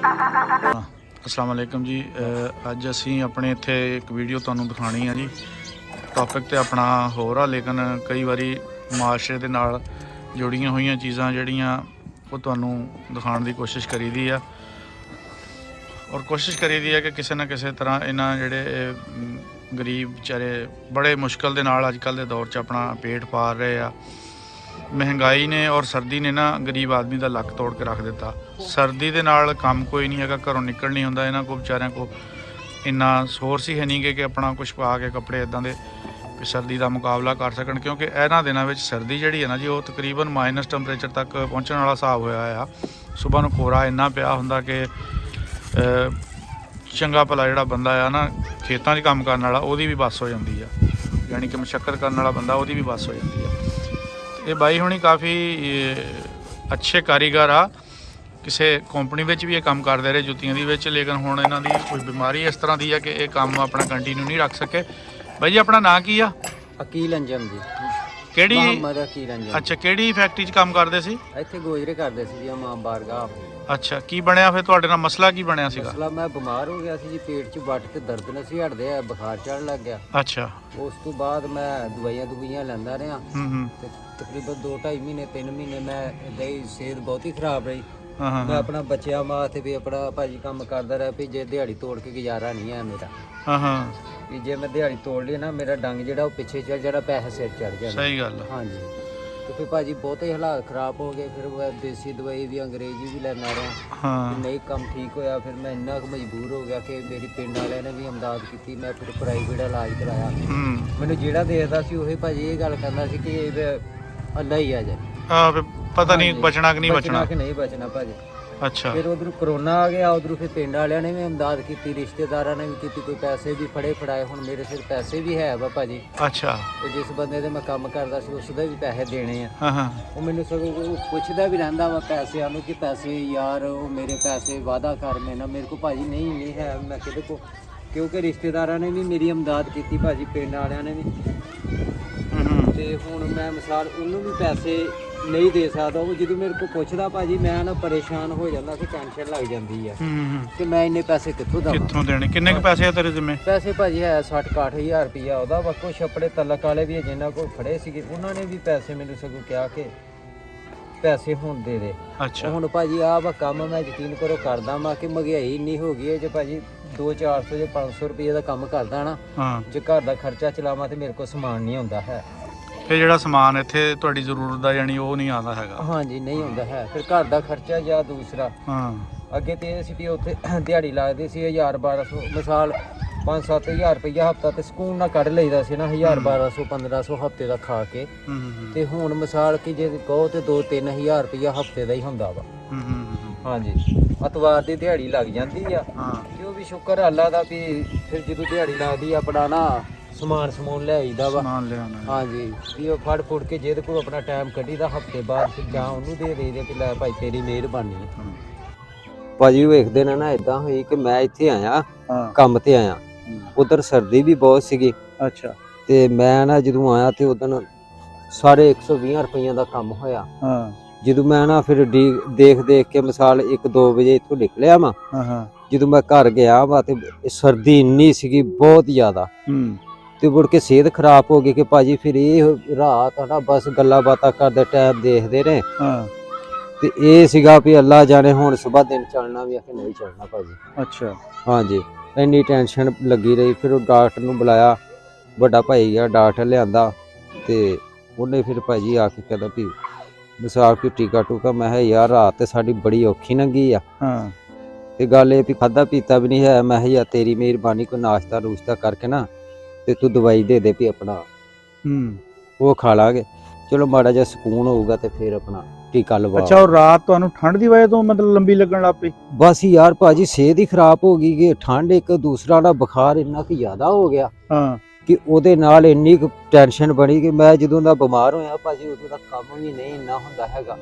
अस्सलाम वालेकुम जी। अज असी अपने इत्थे एक वीडियो तुहानूं दिखानी है जी। टॉपिक तो अपना होर आ, लेकिन कई बारी माशरे दे नाल जुड़ियां हुई चीज़ां जिहड़ियां वो तुहानूं दिखाउण दी कोशिश करी दी है और कोशिश करी दी है कि किसी ना किसी तरह इन्हां जिहड़े गरीब बेचारे बड़े मुश्किल दे नाल अजकल दे दौर च अपना पेट पाल रहे आ। महंगाई ने और सर्दी ने ना गरीब आदमी का लक तोड़ के रख दिता। सर्दी के नाल काम कोई नहीं है, घरों निकल नहीं होंदा। इन्हां को बेचारियां को इन्ना सोर्स ही है नहीं कि अपना कुछ पा के कपड़े इदां दे सर्दी का मुकाबला कर सकन, क्योंकि इन्हां दिनां विच सर्दी जिहड़ी है ना जी, वो तकरीबन माइनस टैंपरेचर तक पहुँचने वाला हिसाब होया आ। सुबह नूं कोहरा इन्ना पिया हुंदा कि चंगा भला जिहड़ा बंदा आ ना खेतां 'च काम करन वाला, ओहदी भी बस हो जाती है, यानी कि मशक्कत करन वाला बंदा ओहदी भी बस हो जाती है। ये बाई हुणी काफ़ी अच्छे कारीगर आ, किसी कंपनी में भी ये काम करते रहे जुत्तियां दी विच, लेकिन हुण इन्हां दी कोई बीमारी इस तरह की है कि ये काम अपना कंटीन्यू नहीं रख सके। बाई जी अपना नाम की आ? अकील अंजम जी। किहड़ी? मोहम्मद अकील अंजम। अच्छा, किहड़ी फैक्ट्री 'च काम करदे सी? ਇੱਥੇ ਗੋਜਰੇ ਕਰਦੇ ਸੀ ਜੀ ਮਾਂ ਬਾਰਗਾਹ। अच्छा, की बनया फिर तुहाडे नाल मसला की बनया सीगा? ਮਸਲਾ ਮੈਂ ਬਿਮਾਰ ਹੋ ਗਿਆ ਸੀ ਜੀ, ਪੇਟ 'ਚ ਵੱਟ ਤੇ ਦਰਦ ਨਹੀਂ ਸੀ ਹਟਦੇ, ਬੁਖਾਰ ਚੜ੍ਹਨ ਲੱਗ ਗਿਆ। अच्छा। ਉਸ ਤੋਂ ਬਾਅਦ ਮੈਂ ਦਵਾਈਆਂ ਲੈਂਦਾ ਰਿਹਾ ਤੇ ਤਕਰੀਬਨ 2-2.5 ਮਹੀਨੇ 3 ਮਹੀਨੇ ਮੈਂ ਇਦਾਂ ਹੀ ਸਿਹਤ ਬਹੁਤ ਹੀ ਖਰਾਬ ਰਹੀ। ਮੈਂ ਆਪਣਾ ਬੱਚਿਆਂ ਵਾਸਤੇ ਵੀ ਆਪਣਾ ਭਾਜੀ ਕੰਮ ਕਰਦਾ ਰਿਹਾ ਵੀ ਜੇ ਦਿਹਾੜੀ ਤੋੜ ਕੇ ਗੁਜ਼ਾਰਾ ਨਹੀਂ ਹੈ ਮੇਰਾ। ਵੀ ਜੇ ਮੈਂ ਦਿਹਾੜੀ ਤੋੜ ਲਈ ਨਾ ਮੇਰਾ ਡੰਗ ਜਿਹੜਾ ਉਹ ਪਿੱਛੇ ਚੱਲ ਜਾਣਾ, ਪੈਸੇ ਸਿਰ ਚੜ ਜਾਣਾ। सही गल। ਹਾਂਜੀ। ਤੇ ਫਿਰ ਭਾਜੀ ਬਹੁਤੇ ਹਾਲਾਤ ਖਰਾਬ ਹੋ ਗਏ, ਫਿਰ ਮੈਂ ਦੇਸੀ ਦਵਾਈ ਵੀ ਅੰਗਰੇਜ਼ੀ ਵੀ ਲੈਣਾ ਰਿਹਾ। ਨਹੀਂ ਕੰਮ ਠੀਕ ਹੋਇਆ, ਫਿਰ ਮੈਂ ਇੰਨਾ ਕੁ ਮਜਬੂਰ ਹੋ ਗਿਆ ਕਿ ਮੇਰੀ ਪਿੰਡ ਵਾਲਿਆਂ ਨੇ ਵੀ ਇਮਦਾਦ ਕੀਤੀ। ਮੈਂ ਫਿਰ ਪ੍ਰਾਈਵੇਟ ਇਲਾਜ ਕਰਾਇਆ। ਮੈਨੂੰ ਜਿਹੜਾ ਦੇਖਦਾ ਸੀ ਉਹੀ ਭਾਜੀ ਇਹ ਗੱਲ ਕਹਿੰਦਾ ਸੀ ਕਿ ਅੱਲਾ ਹੀ ਆ ਜਾਏ, पता नहीं बचना कि नहीं बचना ਕਿ ਨਹੀਂ ਬਚਣਾ ਭਾਜੀ। अच्छा। ਫਿਰ ਉਧਰ ਕਰੋਨਾ ਆ ਗਿਆ, ਉਧਰ ਫਿਰ ਪਿੰਡ ਵਾਲਿਆਂ ਨੇ ਵੀ ਇਮਦਾਦ ਕੀਤੀ, ਰਿਸ਼ਤੇਦਾਰਾਂ ਨੇ ਵੀ ਕੀਤੀ, ਕੋਈ ਪੈਸੇ ਵੀ ਫੜਾਏ। ਹੁਣ ਮੇਰੇ ਸਿਰ ਪੈਸੇ ਵੀ ਹੈ ਵਾ ਭਾਜੀ। अच्छा। ਉਹ ਜਿਸ ਬੰਦੇ ਦੇ ਮੈਂ ਕੰਮ ਕਰਦਾ ਸੀ ਉਸ ਦੇ ਵੀ ਪੈਸੇ ਦੇਣੇ ਆ। हाँ। ਉਹ ਮੈਨੂੰ ਸਗੋਂ ਉਹ ਪੁੱਛਦਾ ਵੀ ਰਹਿੰਦਾ ਵਾ ਪੈਸਿਆਂ ਨੂੰ ਕਿ ਪੈਸੇ ਯਾਰ ਉਹ ਮੇਰੇ ਪੈਸੇ ਵਾਅਦਾ ਕਰ ਮੈਨਾਂ। ਮੇਰੇ ਕੋਲ ਭਾਜੀ ਨਹੀਂ ਹੈ, ਮੈਂ ਕਿਹਦੇ ਕੋ, ਕਿਉਂਕਿ ਰਿਸ਼ਤੇਦਾਰਾਂ ਨੇ ਵੀ ਮੇਰੀ ਇਮਦਾਦ ਕੀਤੀ ਭਾਜੀ, ਪਿੰਡ ਵਾਲਿਆਂ ਨੇ ਵੀ। ਤੇ ਹੁਣ ਮੈਂ ਮਿਸਾਲ ਉਹਨੂੰ ਵੀ ਪੈਸੇ ਨਹੀਂ ਦੇ ਸਕਦਾ। ਉਹ ਜਦੋਂ ਮੇਰੇ ਕੋਲ ਪੁੱਛਦਾ ਭਾਜੀ ਮੈਂ ਨਾ ਪਰੇਸ਼ਾਨ ਹੋ ਜਾਂਦਾ ਕਿ ਟੈਨਸ਼ਨ ਲੱਗ ਜਾਂਦੀ ਆ ਕਿ ਮੈਂ ਇੰਨੇ ਪੈਸੇ ਕਿੱਥੋਂ ਦੇਣੇ। ਕਿੰਨੇ ਕੁ ਪੈਸੇ ਆ ਤੇਰੇ ਜ਼ਿੰਮੇ? ਪੈਸੇ ਭਾਜੀ ਹੈ 60-61 ਰੁਪਈਆ ਉਹਦਾ ਵਾ। ਕੁਛ ਆਪਣੇ ਤਲਕ ਵਾਲੇ ਵੀ ਜਿਨ੍ਹਾਂ ਕੋਲ ਫੜੇ ਸੀਗੇ ਉਹਨਾਂ ਨੇ ਵੀ ਪੈਸੇ ਮੈਨੂੰ ਸਗੋਂ ਕਿਹਾ ਕਿ ਪੈਸੇ ਹੁਣ ਦੇ ਦੇ। ਅੱਛਾ। ਹੁਣ ਭਾਜੀ ਆਹ ਵਾ ਕੰਮ ਮੈਂ ਯਕੀਨ ਕਰੋ ਕਰਦਾ ਵਾ ਕਿ ਮਹਿੰਗਾਈ ਇੰਨੀ ਹੋ ਗਈ ਹੈ ਜੇ ਭਾਜੀ 200-400 ਜਾਂ 500 ਰੁਪਏ ਦਾ ਕੰਮ ਕਰਦਾ ਨਾ, ਜੇ ਘਰ ਦਾ ਖਰਚਾ ਚਲਾਵਾਂ ਤੇ ਮੇਰੇ ਕੋਲ ਸਮਾਨ ਨਹੀਂ ਆਉਂਦਾ ਹੈ। ਫਿਰ ਜਿਹੜਾ ਸਮਾਨ ਇੱਥੇ ਤੁਹਾਡੀ ਜ਼ਰੂਰਤ ਦਾ ਯਾਨੀ ਉਹ ਨਹੀਂ ਆਉਂਦਾ ਹੈਗਾ? ਹਾਂਜੀ ਨਹੀਂ ਹੁੰਦਾ ਹੈ। ਫਿਰ ਘਰ ਦਾ ਖਰਚਾ ਜਾਂ ਦੂਸਰਾ ਅੱਗੇ ਤੇ ਇਹ ਸੀ ਵੀ ਉੱਥੇ ਦਿਹਾੜੀ ਲੱਗਦੀ ਸੀ 1000-1200, ਮਿਸਾਲ 5-7 ਹਜ਼ਾਰ ਰੁਪਈਆ ਹਫ਼ਤਾ ਤੇ ਸਕੂਨ ਨਾਲ ਕੱਢ ਲਈਦਾ ਸੀ ਨਾ, 1000-1200-1500 ਹਫ਼ਤੇ ਦਾ ਖਾ ਕੇ। ਤੇ ਹੁਣ ਮਿਸਾਲ ਕਿ ਜੇ ਕਹੋ ਤੇ 2-3 ਹਜ਼ਾਰ ਰੁਪਈਆ ਹਫ਼ਤੇ ਦਾ ਹੀ ਹੁੰਦਾ ਵਾ। ਹਾਂਜੀ, ਐਤਵਾਰ ਦੀ ਦਿਹਾੜੀ ਲੱਗ ਜਾਂਦੀ ਆ ਕਿ ਉਹ ਵੀ ਸ਼ੁਕਰ ਅੱਲਾ ਦਾ ਵੀ ਫਿਰ ਜਦੋਂ ਦਿਹਾੜੀ ਲੱਗਦੀ ਆਪਣਾ ਨਾ ਸਮਾਨ ਲੈ ਆਈਦਾ ਵਾ। ਹਾਂਜੀ, ਵੀ ਉਹ ਫੜ ਕੇ ਜਿਹਦੇ ਕੋਲ ਆਪਣਾ ਟਾਈਮ ਕੱਢੀਦਾ ਹਫ਼ਤੇ ਬਾਅਦ ਫਿਰ ਜਾਂ ਉਹਨੂੰ ਦੇ ਦੇਈਦੇ ਕਿ ਲੈ ਭਾਈ ਤੇਰੀ ਮਿਹਰਬਾਨੀ ਹੈ। ਭਾਜੀ ਵੇਖਦੇ ਨਾ ਇਦਾਂ ਹੋਈ ਕਿ ਮੈਂ ਇੱਥੇ ਆਇਆ ਕੰਮ ਤੇ ਆਇਆ, ਉਧਰ ਸਰਦੀ ਵੀ ਬਹੁਤ ਸੀਗੀ। ਅੱਛਾ। ਤੇ ਮੈਂ ਨਾ ਜਦੋਂ ਆਇਆ ਤੇ ਉਦੋਂ 120 ਰੁਪਈਆਂ ਦਾ ਕੰਮ ਹੋਇਆ। ਜਦੋਂ ਮੈਂ ਨਾ ਫਿਰ ਦੇਖ ਕੇ ਮਿਸਾਲ 1-2 ਵਜੇ ਇੱਥੋਂ ਨਿਕਲਿਆ ਵਾ, ਜਦੋਂ ਮੈਂ ਘਰ ਗਿਆ ਵਾ ਤੇ ਸਰਦੀ ਇੰਨੀ ਸੀਗੀ ਬਹੁਤ ਜ਼ਿਆਦਾ, ਤੇ ਮੁੜ ਕੇ ਸਿਹਤ ਖਰਾਬ ਹੋ ਗਈ ਕਿ ਭਾਜੀ ਫਿਰ ਇਹ ਰਾਤ ਨਾ ਬਸ ਗੱਲਾਂ ਬਾਤਾਂ ਕਰਦੇ ਟਾਈਮ ਦੇਖਦੇ ਰਹੇ। ਤੇ ਇਹ ਸੀਗਾ ਵੀ ਅੱਲਾ ਜਾਣੇ ਹੁਣ ਸਵੇਰ ਦਿਨ ਚੜਨਾ ਵੀ ਆ ਕਿ ਨਹੀਂ ਚੜਨਾ ਭਾਜੀ। ਅੱਛਾ। ਹਾਂਜੀ, ਇੰਨੀ ਟੈਨਸ਼ਨ ਲੱਗੀ ਰਹੀ। ਫਿਰ ਉਹ ਡਾਕਟਰ ਨੂੰ ਬੁਲਾਇਆ, ਵੱਡਾ ਭਾਈ ਆ ਡਾਕਟਰ ਲਿਆਂਦਾ ਤੇ ਉਹਨੇ ਫਿਰ ਭਾਜੀ ਆ ਕੇ ਕਹਿੰਦਾ ਵੀ ਮਿਸਾਲ ਕਿ ਟੀਕਾ ਟੂਕਾ। ਮੈਂ ਕਿਹਾ ਯਾਰ ਰਾਤ ਤੇ ਸਾਡੀ ਬੜੀ ਔਖੀ ਲੰਘੀ ਆ। ਤੇ ਗੱਲ ਇਹ ਵੀ ਖਾਧਾ ਪੀਤਾ ਵੀ ਨਹੀਂ ਹੈ। ਮੈਂ ਕਿਹਾ ਯਾਰ ਤੇਰੀ ਮਿਹਰਬਾਨੀ, ਕੋਈ ਨਾਸ਼ਤਾ ਨੂਸ਼ਤਾ ਕਰਕੇ ਨਾ ਤੇ ਤੂੰ ਦਵਾਈ ਦੇ ਵੀ ਆਪਣਾ ਉਹ ਖਾ ਲਾਂਗੇ, ਚਲੋ ਮਾੜਾ ਜਿਹਾ ਸਕੂਨ ਹੋਊਗਾ ਤੇ ਫਿਰ ਆਪਣਾ ਟੀਕਾ ਲਵਾ। ਅੱਛਾ, ਔਰ ਰਾਤ ਤੁਹਾਨੂੰ ਠੰਡ ਦੀ ਵਜ੍ਹਾ ਤੋਂ ਮਤਲਬ ਲੰਬੀ ਲੱਗਣ ਲੱਗ ਪਈ? ਬਸ ਯਾਰ ਭਾਜੀ ਸਿਹਤ ਹੀ ਖਰਾਬ ਹੋ ਗਈ ਕਿ ਠੰਡ, ਇੱਕ ਦੂਸਰਾ ਨਾ ਬੁਖਾਰ ਇੰਨਾ ਕਿ ਜ਼ਿਆਦਾ ਹੋ ਗਿਆ ਕਿ ਉਹਦੇ ਨਾਲ ਇੰਨੀ ਕੁ ਟੈਨਸ਼ਨ ਬਣੀ ਕਿ ਮੈਂ ਜਦੋਂ ਦਾ ਬਿਮਾਰ ਹੋਇਆ ਭਾਜੀ ਉਦੋਂ ਦਾ ਕੰਮ ਵੀ ਨਹੀਂ ਇੰਨਾ ਹੁੰਦਾ ਹੈਗਾ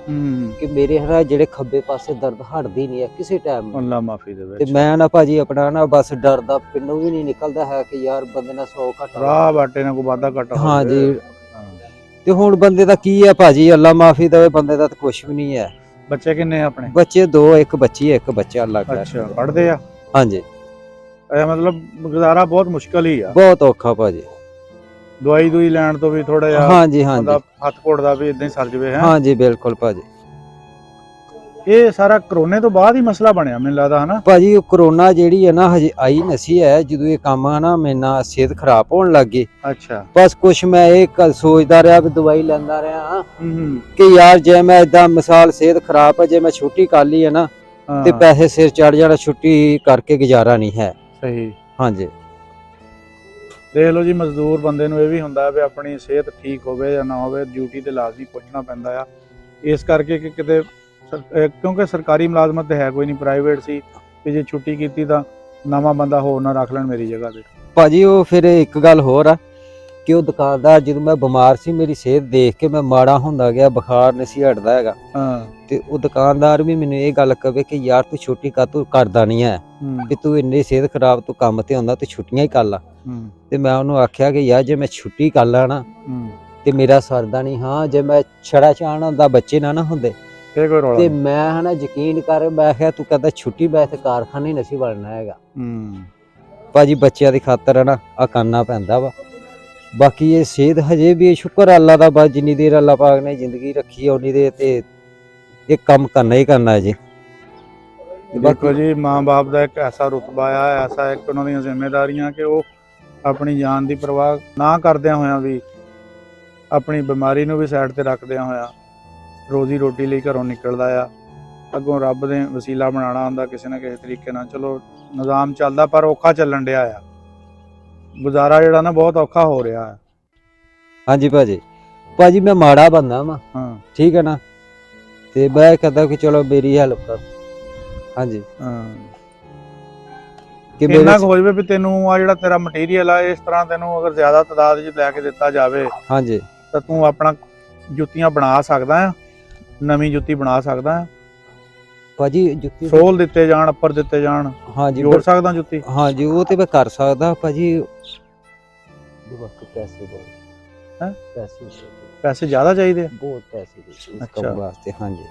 ਕਿ ਮੇਰੇ ਹਨਾ ਜਿਹੜੇ ਖੱਬੇ ਪਾਸੇ ਦਰਦ ਹਟਦੀ ਨਹੀਂ ਹੈ ਕਿਸੇ ਟਾਈਮ। ਅੱਲਾ ਮਾਫੀ ਦੇਵੇ। ਤੇ ਮੈਂ ਨਾ ਭਾਜੀ ਆਪਣਾ ਨਾ ਬਸ ਡਰ ਦਾ ਪਿੰਡੋਂ ਵੀ ਨਹੀਂ ਨਿਕਲਦਾ ਹੈ ਕਿ ਯਾਰ ਬੰਦੇ ਨਾਲ 100 ਘਟਾ ਰਾਹ ਬਾਟੇ ਨਾਲ ਕੋਈ ਵਾਧਾ ਘਟਾ। ਹਾਂਜੀ। ਤੇ ਹੁਣ ਬੰਦੇ ਦਾ ਕੀ ਹੈ ਭਾਜੀ, ਅੱਲਾ ਮਾਫੀ ਦੇਵੇ, ਬੰਦੇ ਦਾ ਤਾਂ ਕੁਛ ਵੀ ਨਹੀਂ ਹੈ। ਬੱਚੇ ਕਿੰਨੇ ਆ ਆਪਣੇ? ਬੱਚੇ 2, ਇੱਕ ਬੱਚੀ ਹੈ, ਇੱਕ ਬੱਚਾ ਲੱਗ ਰਿਹਾ। ਅੱਛਾ, ਪੜ੍ਹਦੇ ਆ? ਹਾਂਜੀ। ਇਹ ਮਤਲਬ ਗੁਜ਼ਾਰਾ ਬਹੁਤ ਮੁਸ਼ਕਲ ਹੀ ਆ। ਬਹੁਤ ਔਖਾ ਭਾਜੀ। ਦਵਾਈ ਦੂਈ ਲੈਣ ਤੋਂ ਵੀ ਥੋੜਾ ਜਿਹਾ ਹਾਂਜੀ ਹਾਂਜੀ ਬੰਦਾ ਹੱਥ ਘੋੜਦਾ ਵੀ ਇਦਾਂ ਹੀ ਸਰ ਜਵੇ ਹੈ। ਹਾਂਜੀ ਬਿਲਕੁਲ ਭਾਜੀ। ਇਹ ਸਾਰਾ ਕਰੋਨੇ ਤੋਂ ਬਾਅਦ ਹੀ ਮਸਲਾ ਬਣਿਆ ਮੈਨੂੰ ਲੱਗਦਾ, ਹਨਾ ਭਾਜੀ? ਉਹ ਕਰੋਨਾ ਜਿਹੜੀ ਹੈ ਨਾ ਹਜੇ ਆਈ ਨਸੀ ਹੈ, ਜਦੋਂ ਇਹ ਕੰਮ ਹੈ ਨਾ ਮੇਰੇ ਨਾਲ ਸਿਹਤ ਖਰਾਬ ਹੋਣ ਲੱਗ ਗਈ। ਅੱਛਾ। ਬਸ ਕੁਛ ਮੈਂ ਇਹ ਗੱਲ ਸੋਚਦਾ ਰਿਹਾ ਵੀ ਦਵਾਈ ਲੈਂਦਾ ਰਿਹਾ ਹੂੰ ਕਿ ਯਾਰ ਜੇ ਮੈਂ ਇਦਾਂ ਮਿਸਾਲ ਸਿਹਤ ਖਰਾਬ ਹੈ, ਜੇ ਮੈਂ ਛੁੱਟੀ ਕਰ ਲਈ ਹੈ ਨਾ ਤੇ ਪੈਸੇ ਸਿਰ ਚੜ ਜਾਣਾ, ਛੁੱਟੀ ਕਰਕੇ ਗੁਜ਼ਾਰਾ ਨਹੀਂ ਹੈ। ਸਹੀ। ਹਾਂਜੀ। ਦੇਖ ਲਓ ਜੀ, ਮਜ਼ਦੂਰ ਬੰਦੇ ਨੂੰ ਇਹ ਵੀ ਹੁੰਦਾ ਵੀ ਆਪਣੀ ਸਿਹਤ ਠੀਕ ਹੋਵੇ ਜਾਂ ਨਾ ਹੋਵੇ, ਡਿਊਟੀ ਤੇ ਲਾਜ਼ਮੀ ਪਹੁੰਚਣਾ ਪੈਂਦਾ ਆ। ਇਸ ਕਰਕੇ ਕਿ ਕਿਤੇ ਕਿਉਂਕਿ ਸਰਕਾਰੀ ਮੁਲਾਜ਼ਮਤ ਤੇ ਹੈ ਕੋਈ ਨਹੀਂ, ਪ੍ਰਾਈਵੇਟ ਸੀ ਕਿ ਜੇ ਛੁੱਟੀ ਕੀਤੀ ਤਾਂ ਨਵਾਂ ਬੰਦਾ ਹੋਰ ਨਾ ਰੱਖ ਲੈਣ ਮੇਰੀ ਜਗ੍ਹਾ ਤੇ। ਭਾਜੀ ਉਹ ਫਿਰ ਇੱਕ ਗੱਲ ਹੋਰ ਆ ਕਿ ਉਹ ਦੁਕਾਨਦਾਰ, ਜਦੋਂ ਮੈਂ ਬਿਮਾਰ ਸੀ ਮੇਰੀ ਸਿਹਤ ਦੇਖ ਕੇ ਮੈਂ ਮਾੜਾ ਹੁੰਦਾ ਗਿਆ, ਬੁਖਾਰ ਨਹੀਂ ਸੀ ਹਟਦਾ ਹੈਗਾ। ਤੇ ਉਹ ਦੁਕਾਨਦਾਰ ਵੀ ਮੈਨੂੰ ਇਹ ਗੱਲ ਕਹੇ ਕਿ ਯਾਰ ਤੂੰ ਛੁੱਟੀ ਕਾਹਤੋਂ ਕਰਦਾ ਨਹੀਂ ਹੈ, ਕਿ ਤੂੰ ਇੰਨੀ ਸਿਹਤ ਖਰਾਬ, ਤੂੰ ਕੰਮ ਤੇ ਆਉਂਦਾ, ਤੂੰ ਛੁੱਟੀਆਂ ਹੀ ਕਰ ਲਾ। ਤੇ ਮੈਂ ਉਹਨੂੰ ਆਖਿਆ ਕਿ ਯਾਰ ਜੇ ਮੈਂ ਛੁੱਟੀ ਕਰ ਲਾ ਨਾ ਤੇ ਮੇਰਾ ਸਰਦਾ ਨਹੀਂ। ਹਾਂ, ਜੇ ਮੈਂ ਛੜਾ ਚਾਹਣਾ ਹੁੰਦਾ, ਬੱਚੇ ਨਾ ਹੁੰਦੇ ਤੇ ਮੈਂ ਹਨਾ ਯਕੀਨ ਕਰ, ਮੈਂ ਕਿਹਾ ਤੂੰ ਕਹਿੰਦਾ ਛੁੱਟੀ, ਮੈਂ ਤੇ ਕਾਰਖਾਨੇ ਨਹੀਂ ਸੀ ਬਣਨਾ ਹੈਗਾ। ਭਾਜੀ ਬੱਚਿਆਂ ਦੀ ਖਾਤਰ ਹੈ ਨਾ ਆ ਕਰਨਾ ਪੈਂਦਾ ਵਾ। ਬਾਕੀ ਇਹ ਸਿਹਤ ਹਜੇ ਵੀ ਸ਼ੁਕਰ ਅੱਲਾ ਦਾ, ਬਸ ਜਿੰਨੀ ਦੇਰ ਅੱਲਾ ਪਾਕ ਨੇ ਜ਼ਿੰਦਗੀ ਰੱਖੀ ਹੈ ਉਨੀ ਦੇਰ ਤੇ ਇਹ ਕੰਮ ਕਰਨਾ ਹੀ ਕਰਨਾ ਹੈ ਜੀ। ਦੇਖੋ ਜੀ, ਮਾਂ ਬਾਪ ਦਾ ਇੱਕ ਐਸਾ ਰੁਤਬਾ ਆ, ਐਸਾ ਇੱਕ ਉਹਨਾਂ ਦੀਆਂ ਜ਼ਿੰਮੇਵਾਰੀਆਂ ਕਿ ਉਹ ਆਪਣੀ ਜਾਨ ਦੀ ਪਰਵਾਹ ਨਾ ਕਰਦਿਆਂ ਹੋਇਆਂ ਵੀ, ਆਪਣੀ ਬਿਮਾਰੀ ਨੂੰ ਵੀ ਸਾਈਡ ਤੇ ਰੱਖਦਿਆਂ ਹੋਇਆਂ ਰੋਜ਼ੀ ਰੋਟੀ ਲਈ ਘਰੋਂ ਨਿਕਲਦਾ ਆ। ਅੱਗੋਂ ਰੱਬ ਨੇ ਵਸੀਲਾ ਬਣਾਉਣਾ ਹੁੰਦਾ ਕਿਸੇ ਨਾ ਕਿਸੇ ਤਰੀਕੇ ਨਾਲ। ਚਲੋ ਨਿਜ਼ਾਮ ਚੱਲਦਾ ਪਰ ਔਖਾ ਚੱਲਣ ਡਿਆ ਆ, ਗੁਜ਼ਾਰਾ ਜਿਹੜਾ ਨਾ ਬਹੁਤ ਔਖਾ ਹੋ ਰਿਹਾ ਹੈ। ਹਾਂਜੀ ਭਾਜੀ ਮੈਂ ਮਾੜਾ ਬੰਦਾ ਵਾ, ਠੀਕ ਹੈ ਨਾ, ਤੇ ਮੈਂ ਕਹਿੰਦਾ ਕਿ ਚਲੋ ਮੇਰੀ ਹੈਲਪ ਕਰ। ਹਾਂਜੀ ਕਿ ਇੰਨਾ ਕੁ ਹੋ ਜਾਵੇ ਵੀ ਤੈਨੂੰ ਆ ਜਿਹੜਾ ਤੇਰਾ ਮਟੀਰੀਅਲ ਆ, ਇਸ ਤਰ੍ਹਾਂ ਤੈਨੂੰ ਅਗਰ ਜ਼ਿਆਦਾ ਤਾਦਾਦ 'ਚ ਲੈ ਕੇ ਦਿੱਤਾ ਜਾਵੇ ਹਾਂਜੀ ਤਾਂ ਤੂੰ ਆਪਣਾ ਜੁੱਤੀਆਂ ਬਣਾ ਸਕਦਾ ਆ, ਨਵੀਂ ਜੁੱਤੀ ਬਣਾ ਸਕਦਾ ਆ ਭਾਜੀ। ਜੁੱਤੀ ਸੋਲ ਦਿੱਤੇ ਜਾਣ, ਉੱਪਰ ਦਿੱਤੇ ਜਾਣ, ਹਾਂਜੀ ਜੋੜ ਸਕਦਾ ਜੁੱਤੀ। ਹਾਂਜੀ ਉਹ ਤੇ ਮੈਂ ਕਰ ਸਕਦਾ ਭਾਜੀ। ਪੈਸੇ ਬਹੁਤ ਹੈ, ਪੈਸੇ ਜ਼ਿਆਦਾ ਚਾਹੀਦੇ ਆ, ਬਹੁਤ ਪੈਸੇ ਇਸ ਕੰਮ ਵਾਸਤੇ। ਹਾਂਜੀ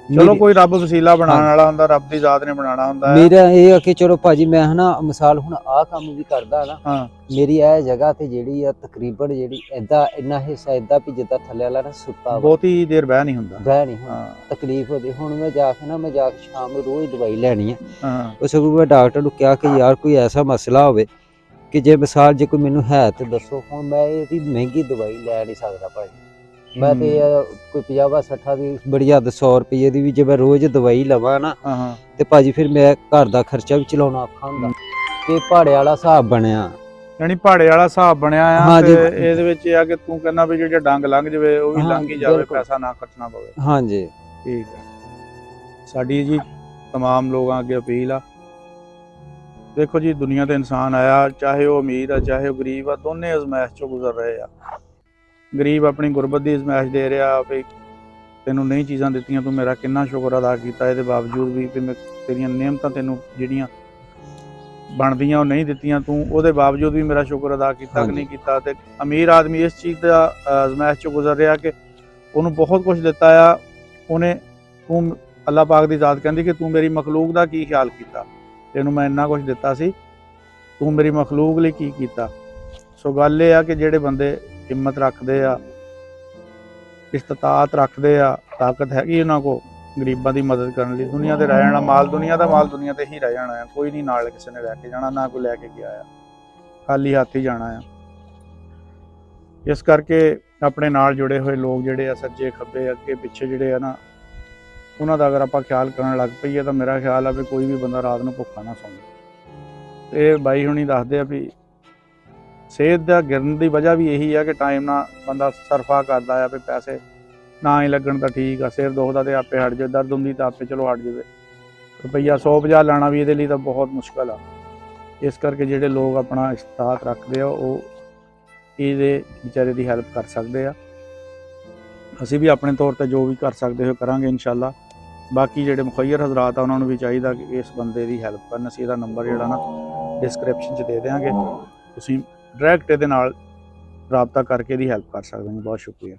ਚਲੋ ਕੋਈ ਰੱਬ ਵਸੀਲਾ ਬਣਾਉਣ ਵਾਲਾ ਹੁੰਦਾ, ਰੱਬ ਦੀ ਜ਼ਾਤ ਨੇ ਬਣਾਉਣਾ ਹੁੰਦਾ। ਮੇਰਾ ਇਹ ਆ ਕਿ ਚਲੋ ਭਾਜੀ ਮੈਂ ਹਨਾ ਮਿਸਾਲ ਹੁਣ ਆਹ ਕੰਮ ਵੀ ਕਰਦਾ ਨਾ, ਮੇਰੀ ਇਹ ਜਗ੍ਹਾ ਤੇ ਜਿਹੜੀ ਆ ਤਕਰੀਬਨ ਜਿਹੜੀ ਏਦਾਂ ਇੰਨਾ ਹਿੱਸਾ ਏਦਾਂ ਵੀ ਜਿੱਦਾਂ ਥੱਲੇ ਵਾਲਾ ਨਾ ਸੁੱਤਾ, ਬਹੁਤੀ ਦੇਰ ਬਹਿ ਨਹੀਂ ਹੁੰਦਾ, ਤਕਲੀਫ ਹੁੰਦੀ। ਹੁਣ ਮੈਂ ਜਾ ਕੇ ਸ਼ਾਮ ਨੂੰ ਰੋਜ਼ ਦਵਾਈ ਲੈਣੀ ਆ। ਉਹ ਸਗੋਂ ਮੈਂ ਡਾਕਟਰ ਨੂੰ ਕਿਹਾ ਕਿ ਯਾਰ ਕੋਈ ਐਸਾ ਮਸਲਾ ਹੋਵੇ ਕਿ ਜੇ ਮਿਸਾਲ ਜੇ ਕੋਈ ਮੈਨੂੰ ਹੈ ਤੇ ਦੱਸੋ। ਹੁਣ ਮੈਂ ਇਹਦੀ ਮਹਿੰਗੀ ਦਵਾਈ ਲੈ ਨਹੀਂ ਸਕਦਾ ਭਾਜੀ। ਮੈਂ ਤੇ ਕੋਈ 50-60 ਦੀ ਬੜੀ ਹੱਦ 100 ਰੁਪਏ ਦੀ ਵੀ ਜੇ ਮੈਂ ਰੋਜ਼ ਦਵਾਈ ਲਵਾਂ ਨਾ ਤੇ ਭਾਜੀ ਫਿਰ ਮੈਂ ਘਰ ਦਾ ਖਰਚਾ ਵੀ ਚਲਾਉਣਾ ਔਖਾ ਹੁੰਦਾ। ਤੇ ਪਹਾੜੇ ਵਾਲਾ ਹਿਸਾਬ ਬਣਿਆ, ਯਾਨੀ ਪਹਾੜੇ ਵਾਲਾ ਹਿਸਾਬ ਬਣਿਆ ਆ। ਤੇ ਇਹਦੇ ਵਿੱਚ ਇਹ ਆ ਕਿ ਤੂੰ ਕਹਿੰਦਾ ਵੀ ਜਿਹੜਾ ਡੰਗ ਲੰਘ ਜਾਵੇ ਉਹ ਵੀ ਲੰਘ ਹੀ ਜਾਵੇ, ਪੈਸਾ ਨਾ ਖਰਚਣਾ ਪਵੇ। ਹਾਂਜੀ ਠੀਕ ਹੈ। ਸਾਡੀ ਜੀ ਤਮਾਮ ਲੋਕਾਂ ਅੱਗੇ ਅਪੀਲ ਆ, ਦੇਖੋ ਜੀ ਦੁਨੀਆ ਤੇ ਇਨਸਾਨ ਆਇਆ, ਚਾਹੇ ਉਹ ਅਮੀਰ ਆ ਚਾਹੇ ਉਹ ਗਰੀਬ ਆ, ਦੋਨੇ ਅਜ਼ਮਾਇਸ਼ ਚੋਂ ਗੁਜ਼ਰ ਰਹੇ ਆ। ਗਰੀਬ ਆਪਣੀ ਗੁਰਬਤ ਦੀ ਅਜ਼ਮਾਇਸ਼ ਦੇ ਰਿਹਾ ਵੀ ਤੈਨੂੰ ਨਹੀਂ ਚੀਜ਼ਾਂ ਦਿੱਤੀਆਂ, ਤੂੰ ਮੇਰਾ ਕਿੰਨਾ ਸ਼ੁਕਰ ਅਦਾ ਕੀਤਾ, ਇਹਦੇ ਬਾਵਜੂਦ ਵੀ ਮੈਂ ਤੇਰੀਆਂ ਨਿਯਮਤਾਂ ਤੈਨੂੰ ਜਿਹੜੀਆਂ ਬਣਦੀਆਂ ਉਹ ਨਹੀਂ ਦਿੱਤੀਆਂ, ਤੂੰ ਉਹਦੇ ਬਾਵਜੂਦ ਵੀ ਮੇਰਾ ਸ਼ੁਕਰ ਅਦਾ ਕੀਤਾ ਕਿ ਨਹੀਂ ਕੀਤਾ। ਤੇ ਅਮੀਰ ਆਦਮੀ ਇਸ ਚੀਜ਼ ਦਾ ਅਜ਼ਮਾਇਸ਼ ਚੋਂ ਗੁਜ਼ਰ ਰਿਹਾ ਕਿ ਉਹਨੂੰ ਬਹੁਤ ਕੁਝ ਦਿੱਤਾ ਆ, ਉਹਨੇ ਤੂੰ ਅੱਲਾਹ ਪਾਕ ਦੀ ਜ਼ਾਤ ਕਹਿੰਦੀ ਕਿ ਤੂੰ ਮੇਰੀ ਮਖਲੂਕ ਦਾ ਕੀ ਖਿਆਲ ਕੀਤਾ, ਤੈਨੂੰ ਮੈਂ ਇੰਨਾ ਕੁਝ ਦਿੱਤਾ ਸੀ, ਤੂੰ ਮੇਰੀ ਮਖਲੂਕ ਲਈ ਕੀ ਕੀਤਾ। ਸੋ ਗੱਲ ਇਹ ਆ ਕਿ ਜਿਹੜੇ ਬੰਦੇ ਹਿੰਮਤ ਰੱਖਦੇ ਆ, ਇਸਤਤਾਅਤ ਰੱਖਦੇ ਆ, ਤਾਕਤ ਹੈਗੀ ਉਹਨਾਂ ਕੋਲ ਗਰੀਬਾਂ ਦੀ ਮਦਦ ਕਰਨ ਲਈ, ਦੁਨੀਆ ਤੇ ਰਹਿ ਜਾਣਾ, ਮਾਲ ਦੁਨੀਆ ਦਾ ਮਾਲ ਦੁਨੀਆ ਤੇ ਹੀ ਰਹਿ ਜਾਣਾ ਆ। ਕੋਈ ਨਹੀਂ ਨਾਲ ਕਿਸੇ ਨੇ ਲੈ ਕੇ ਜਾਣਾ, ਨਾ ਕੋਈ ਲੈ ਕੇ ਗਿਆ ਆ, ਖਾਲੀ ਹੱਥ ਹੀ ਜਾਣਾ ਆ। ਇਸ ਕਰਕੇ ਆਪਣੇ ਨਾਲ ਜੁੜੇ ਹੋਏ ਲੋਕ ਜਿਹੜੇ ਆ, ਸੱਜੇ ਖੱਬੇ ਅੱਗੇ ਪਿੱਛੇ ਜਿਹੜੇ ਆ ਨਾ, ਉਹਨਾਂ ਦਾ ਅਗਰ ਆਪਾਂ ਖਿਆਲ ਕਰਨ ਲੱਗ ਪਈਏ ਤਾਂ ਮੇਰਾ ਖਿਆਲ ਆ ਵੀ ਕੋਈ ਵੀ ਬੰਦਾ ਰਾਤ ਨੂੰ ਭੁੱਖਾ ਨਾ ਸੌਂਵੇ। ਇਹ ਬਾਈ ਹੁਣੀ ਦੱਸਦੇ ਆ ਵੀ ਸਿਹਤ ਦਾ ਗਿਰਨ ਦੀ ਵਜ੍ਹਾ ਵੀ ਇਹੀ ਆ ਕਿ ਟਾਈਮ ਨਾਲ ਬੰਦਾ ਸਰਫਾ ਕਰਦਾ ਆ, ਵੀ ਪੈਸੇ ਨਾ ਹੀ ਲੱਗਣ ਤਾਂ ਠੀਕ ਆ, ਸਿਰ ਦੁਖਦਾ ਤੇ ਆਪੇ ਹਟ ਜਾਵੇ, ਦਰਦ ਹੁੰਦੀ ਤਾਂ ਆਪੇ ਚਲੋ ਹਟ ਜਾਵੇ। ਰੁਪਈਆ 100-50 ਲੈਣਾ ਵੀ ਇਹਦੇ ਲਈ ਤਾਂ ਬਹੁਤ ਮੁਸ਼ਕਲ ਆ। ਇਸ ਕਰਕੇ ਜਿਹੜੇ ਲੋਕ ਆਪਣਾ ਇਸਤਤਾਅਤ ਰੱਖਦੇ ਆ ਉਹ ਇਹਦੇ ਵਿਚਾਰੇ ਦੀ ਹੈਲਪ ਕਰ ਸਕਦੇ ਆ। ਅਸੀਂ ਵੀ ਆਪਣੇ ਤੌਰ 'ਤੇ ਜੋ ਵੀ ਕਰ ਸਕਦੇ ਹੋ ਕਰਾਂਗੇ ਇਨਸ਼ਾਅੱਲਾ। ਬਾਕੀ ਜਿਹੜੇ ਮੁਖੱਯਰ ਹਜ਼ਰਾਤ ਆ ਉਹਨਾਂ ਨੂੰ ਵੀ ਚਾਹੀਦਾ ਕਿ ਇਸ ਬੰਦੇ ਦੀ ਹੈਲਪ ਕਰਨ। ਅਸੀਂ ਇਹਦਾ ਨੰਬਰ ਜਿਹੜਾ ਨਾ ਡਿਸਕ੍ਰਿਪਸ਼ਨ 'ਚ ਦੇ ਦਿਆਂਗੇ, ਤੁਸੀਂ ਡਾਇਰੈਕਟ ਇਹਦੇ ਨਾਲ ਰਾਬਤਾ ਕਰਕੇ ਇਹਦੀ ਹੈਲਪ ਕਰ ਸਕਦੇ ਹੋ। ਬਹੁਤ ਸ਼ੁਕਰੀਆ।